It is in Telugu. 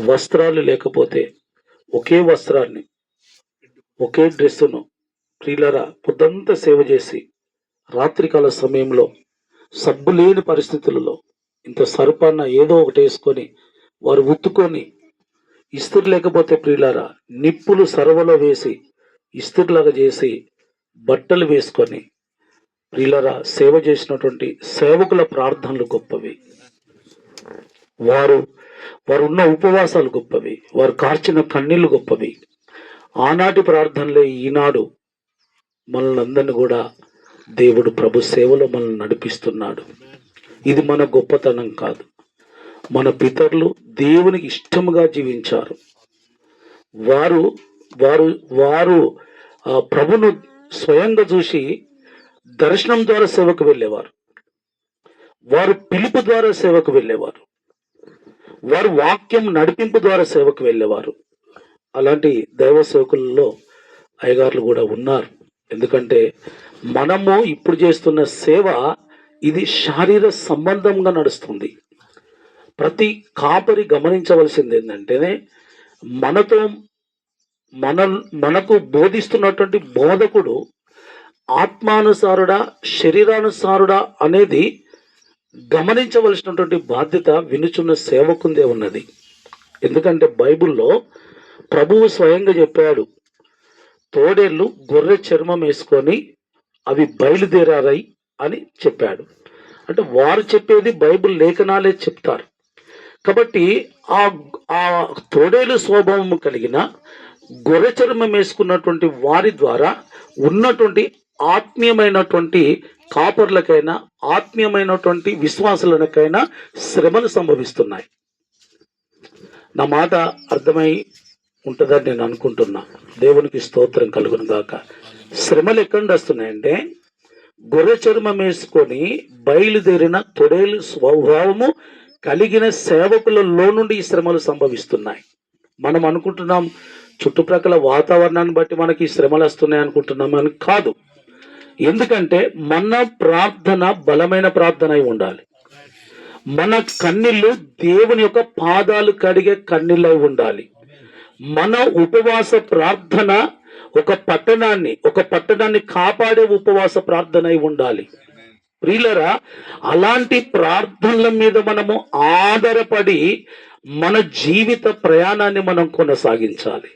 వస్త్రాలు లేకపోతే ఒకే వస్త్రాన్ని, ఒకే డ్రెస్సును ప్రియులారా పొద్దంతా సేవ చేసి రాత్రికాల సమయంలో సబ్బు లేని పరిస్థితులలో ఇంత సరుపాన్న ఏదో ఒకటి వేసుకొని వారు ఉత్తుకొని ఇస్త్రీ లేకపోతే ప్రియులారా నిప్పులు సరవలో వేసి ఇస్త్రీలాగా చేసి బట్టలు వేసుకొని ప్రియులారా సేవ చేసినటువంటి సేవకుల ప్రార్థనలు గొప్పవి. వారు ఉన్న ఉపవాసాలు గొప్పవి. వారు కార్చిన కన్నీళ్లు గొప్పవి. ఆనాటి ప్రార్థనలే ఈనాడు మనల్ని అందరినీ కూడా దేవుడు ప్రభు సేవలో మనల్ని నడిపిస్తున్నాడు. ఇది మన గొప్పతనం కాదు. మన పితరులు దేవునికి ఇష్టముగా జీవించారు. వారు వారు వారు ప్రభును స్వయంగా చూసి దర్శనం ద్వారా సేవకు వెళ్ళేవారు. వారు పిలుపు ద్వారా సేవకు వెళ్ళేవారు. వారు వాక్యం నడిపింపు ద్వారా సేవకు వెళ్ళేవారు. అలాంటి దైవ సేవకులలో అయ్యగారులు కూడా ఉన్నారు. ఎందుకంటే మనము ఇప్పుడు చేస్తున్న సేవ ఇది శారీర సంబంధంగా నడుస్తుంది. ప్రతి కాపరి గమనించవలసింది ఏంటంటే మనకు బోధిస్తున్నటువంటి బోధకుడు ఆత్మానుసారుడా శరీరానుసారుడా అనేది గమనించవలసినటువంటి బాధ్యత వినుచున్న సేవకుందే ఉన్నది. ఎందుకంటే బైబిల్లో ప్రభువు స్వయంగా చెప్పాడు, తోడేళ్ళు గొర్రె చర్మం వేసుకొని అవి బయలుదేరాయి అని చెప్పాడు. అంటే వారు చెప్పేది బైబిల్ లేఖనాలే చెప్తారు. కాబట్టి ఆ తోడేలు స్వభావం కలిగిన గొర్రె చర్మం వేసుకున్నటువంటి వారి ద్వారా ఉన్నటువంటి ఆత్మీయమైనటువంటి కాపర్లకైనా ఆత్మీయమైనటువంటి విశ్వాసులకైనా శ్రమలు సంభవిస్తున్నాయి. నా మాట అర్థమై ఉంటుందని నేను అనుకుంటున్నా. దేవునికి స్తోత్రం కలుగును గాక. శ్రమలు ఎక్కడి నుండి వస్తున్నాయంటే గొర్రె చర్మం వేసుకొని బయలుదేరిన తొడేలు స్వభావము కలిగిన సేవకులలో నుండి ఈ శ్రమలు సంభవిస్తున్నాయి. మనం అనుకుంటున్నాం చుట్టుప్రక్కల వాతావరణాన్ని బట్టి మనకి ఈ శ్రమలు వస్తున్నాయి అనుకుంటున్నాం అని కాదు. ఎందుకంటే మన ప్రార్థన బలమైన ప్రార్థన అయి ఉండాలి. మన కన్నీళ్ళు దేవుని యొక్క పాదాలు కడిగే కన్నీళ్ళై ఉండాలి. మన ఉపవాస ప్రార్థన ఒక పట్టణాన్ని కాపాడే ఉపవాస ప్రార్థన అయి ఉండాలి. ప్రియులరా, అలాంటి ప్రార్థనల మీద మనము ఆధారపడి మన జీవిత ప్రయాణాన్ని మనం కొనసాగించాలి.